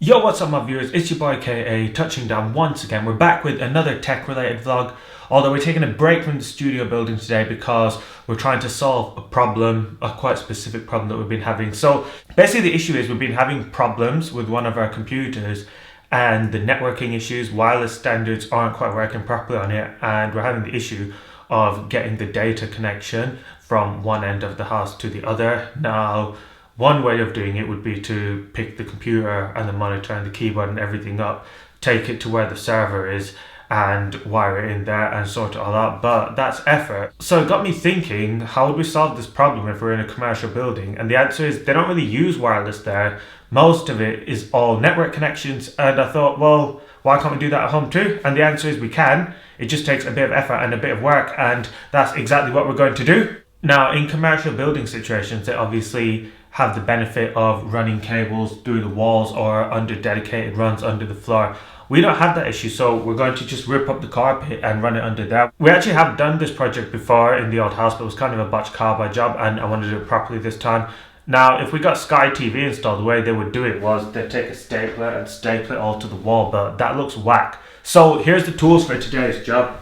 Yo, what's up my viewers, it's your boy KA touching down once again. We're back with another tech related vlog, although we're taking a break from the studio building today because we're trying to solve a problem, a quite specific problem that we've been having. So basically the issue is we've been having problems with one of our computers and the networking issues, wireless standards aren't quite working properly on it, and we're having the issue of getting the data connection from one end of the house to the other. Now, one way of doing it would be to pick the computer and the monitor and the keyboard and everything up, take it to where the server is and wire it in there and sort it all out, but that's effort. So it got me thinking, how would we solve this problem if we're in a commercial building? And the answer is they don't really use wireless there. Most of it is all network connections, and I thought, well, why can't we do that at home too? And the answer is we can. It just takes a bit of effort and a bit of work, and that's exactly what we're going to do. Now, in commercial building situations, they obviously have the benefit of running cables through the walls or under dedicated runs under the floor. We don't have that issue, so we're going to just rip up the carpet and run it under there. We actually have done this project before in the old house, but it was kind of a botched cowboy job and I wanted to do it properly this time. Now, if we got Sky TV installed, the way they would do it was they'd take a stapler and staple it all to the wall, but that looks whack. So here's the tools for today's job.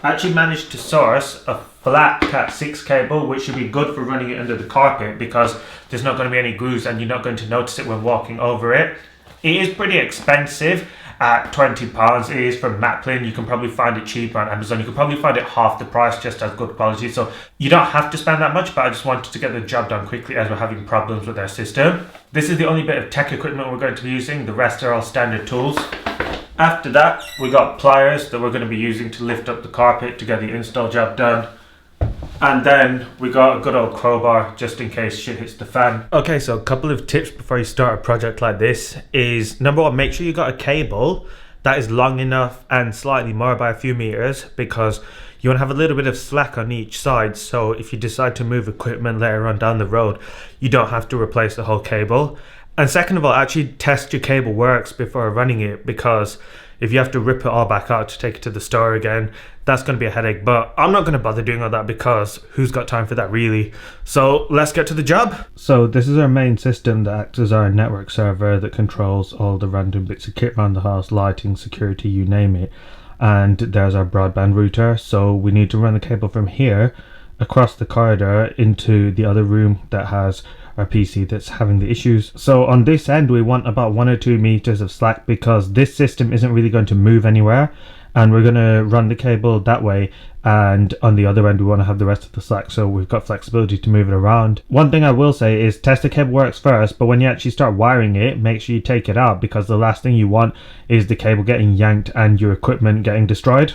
I actually managed to source a flat Cat 6 cable, which should be good for running it under the carpet because there's not going to be any grooves and you're not going to notice it when walking over it. It is pretty expensive at £20. It is from Maplin. You can probably find it cheaper on Amazon. You can probably find it half the price, just as good quality. So you don't have to spend that much, but I just wanted to get the job done quickly as we're having problems with our system. This is the only bit of tech equipment we're going to be using. The rest are all standard tools. After that, we got pliers that we're going to be using to lift up the carpet to get the install job done. And then we got a good old crowbar just in case shit hits the fan. Okay, so a couple of tips before you start a project like this is, number one, make sure you got a cable that is long enough and slightly more by a few meters, because you want to have a little bit of slack on each side, so if you decide to move equipment later on down the road, you don't have to replace the whole cable. And second of all, actually test your cable works before running it, because if you have to rip it all back out to take it to the store again, that's going to be a headache. But I'm not going to bother doing all that because who's got time for that really? So let's get to the job. So this is our main system that acts as our network server that controls all the random bits of kit around the house, lighting, security, you name it. And there's our broadband router. So we need to run the cable from here across the corridor into the other room that has our PC that's having the issues. So on this end we want about 1 or 2 meters of slack because this system isn't really going to move anywhere, and we're going to run the cable that way, and on the other end we want to have the rest of the slack so we've got flexibility to move it around. One thing I will say is test the cable works first, but when you actually start wiring it, make sure you take it out, because the last thing you want is the cable getting yanked and your equipment getting destroyed.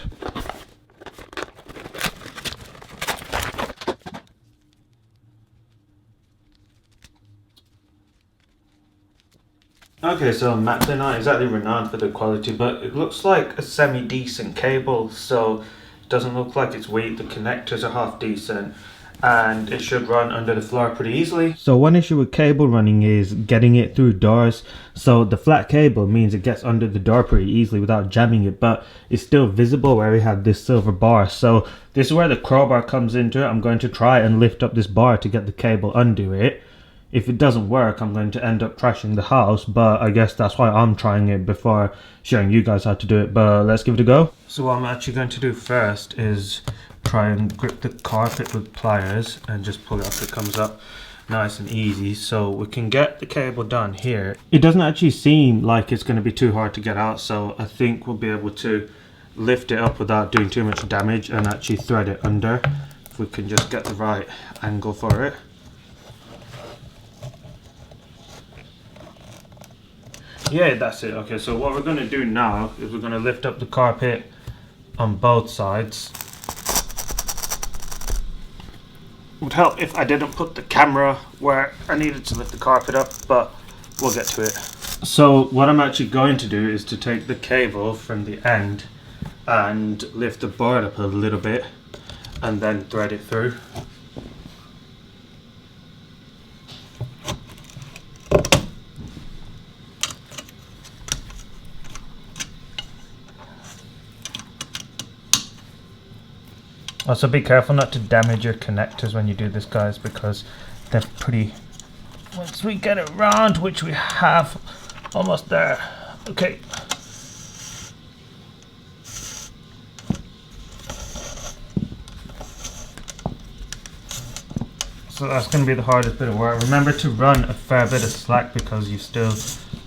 Okay, so Maplin aren't exactly renowned for the quality, but it looks like a semi-decent cable, so it doesn't look like it's weak. The connectors are half decent and it should run under the floor pretty easily. So one issue with cable running is getting it through doors. So the flat cable means it gets under the door pretty easily without jamming it, but it's still visible where we have this silver bar. So this is where the crowbar comes into it. I'm going to try and lift up this bar to get the cable under it. If it doesn't work, I'm going to end up trashing the house, but I guess that's why I'm trying it before showing you guys how to do it, but let's give it a go. So what I'm actually going to do first is try and grip the carpet with pliers and just pull it up. It comes up nice and easy, so we can get the cable down here. It doesn't actually seem like it's going to be too hard to get out, so I think we'll be able to lift it up without doing too much damage and actually thread it under, if we can just get the right angle for it. Yeah, that's it. Okay, so what we're going to do now is we're going to lift up the carpet on both sides. It would help if I didn't put the camera where I needed to lift the carpet up, but we'll get to it. So what I'm actually going to do is to take the cable from the end and lift the board up a little bit and then thread it through. Also be careful not to damage your connectors when you do this, guys, because they're pretty, once we get it round, which we have Almost there. Okay. So that's going to be the hardest bit of work. Remember to run a fair bit of slack because you've still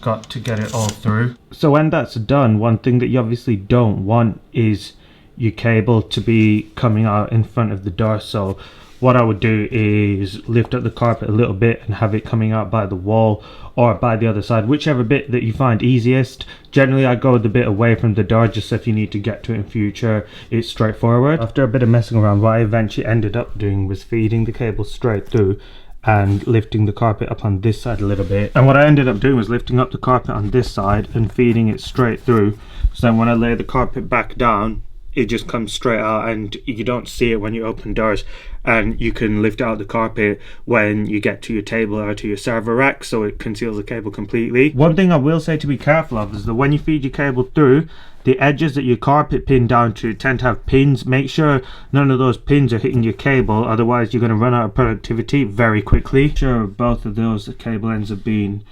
got to get it all through. So when that's done, one thing that you obviously don't want is your cable to be coming out in front of the door. So what I would do is lift up the carpet a little bit and have it coming out by the wall or by the other side, whichever bit that you find easiest. Generally I go the bit away from the door just so if you need to get to it in future it's straightforward. After a bit of messing around, what I eventually ended up doing was feeding the cable straight through and lifting the carpet up on this side a little bit. And what I ended up doing was lifting up the carpet on this side and feeding it straight through, so then when I lay the carpet back down it just comes straight out and you don't see it when you open doors, and you can lift out the carpet when you get to your table or to your server rack, so it conceals the cable completely. One thing I will say to be careful of is that when you feed your cable through, the edges that your carpet pin down to tend to have pins. Make sure none of those pins are hitting your cable, otherwise you're going to run out of productivity very quickly. Make sure both of those cable ends are being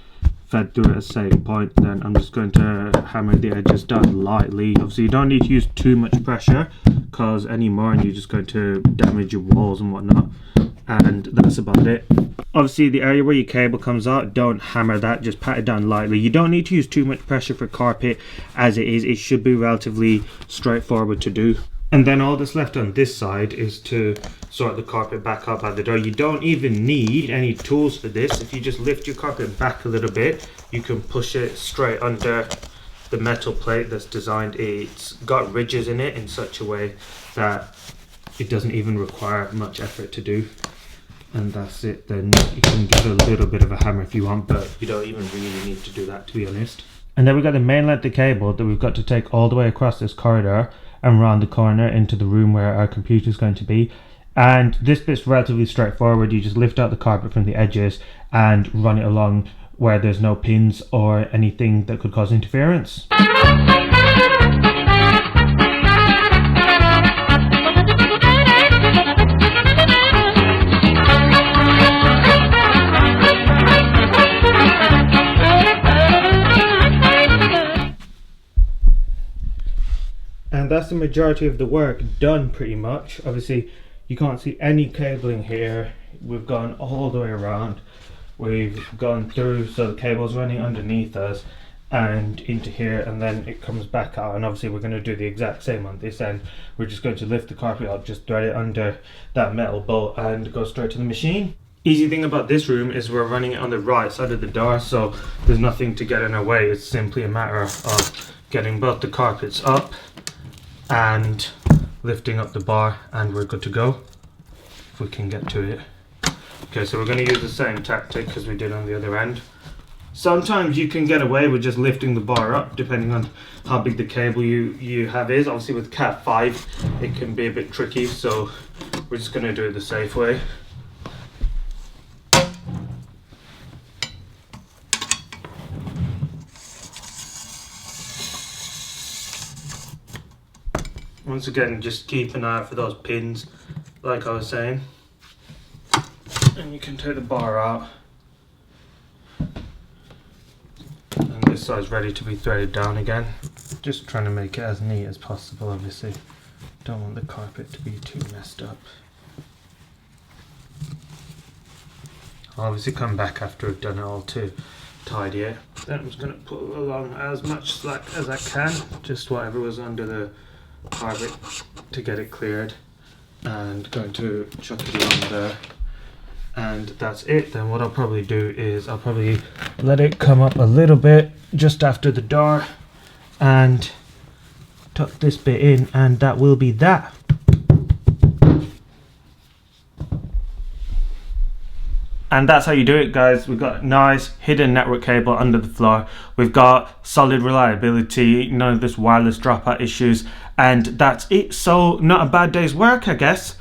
fed through at a safe point. Then I'm just going to hammer the edges down lightly. Obviously you don't need to use too much pressure because any more and you're just going to damage your walls and whatnot, and that's about it. Obviously the area where your cable comes out, don't hammer that, just pat it down lightly. You don't need to use too much pressure for carpet as it is. It should be relatively straightforward to do. And then all that's left on this side is to sort the carpet back up by the door. You don't even need any tools for this. If you just lift your carpet back a little bit, you can push it straight under the metal plate that's designed. It's got ridges in it in such a way that it doesn't even require much effort to do. And that's it. Then you can give it a little bit of a hammer if you want, but you don't even really need to do that, to be honest. And then we've got the main length of cable that we've got to take all the way across this corridor and round the corner into the room where our computer is going to be. And this bit's relatively straightforward. You just lift out the carpet from the edges and run it along where there's no pins or anything that could cause interference. And that's the majority of the work done pretty much. Obviously you can't see any cabling here. We've gone all the way around. We've gone through, so the cable's running underneath us and into here, and then it comes back out. And obviously we're going to do the exact same on this end. We're just going to lift the carpet up, just thread it under that metal bolt and go straight to the machine. Easy thing about this room is we're running it on the right side of the door, so there's nothing to get in our way. It's simply a matter of getting both the carpets up and lifting up the bar, and we're good to go if we can get to it. Okay, so we're going to use the same tactic as we did on the other end. Sometimes you can get away with just lifting the bar up depending on how big the cable you have is. Obviously with Cat 5 it can be a bit tricky, so we're just going to do it the safe way. Once again, just keep an eye out for those pins, like I was saying. And you can take the bar out. And this side's ready to be threaded down again. Just trying to make it as neat as possible, obviously. Don't want the carpet to be too messed up. I'll obviously come back after I've done it all to tidy it. Then I'm just going to put along as much slack as I can, just whatever was under the carpet to get it cleared, and going to chuck it along there, and that's it. Then what I'll probably do is I'll probably let it come up a little bit just after the door and tuck this bit in, and that will be that. And that's how you do it, guys. We've got nice hidden network cable under the floor. We've got solid reliability, none of this wireless dropout issues, and that's it. So not a bad day's work, I guess.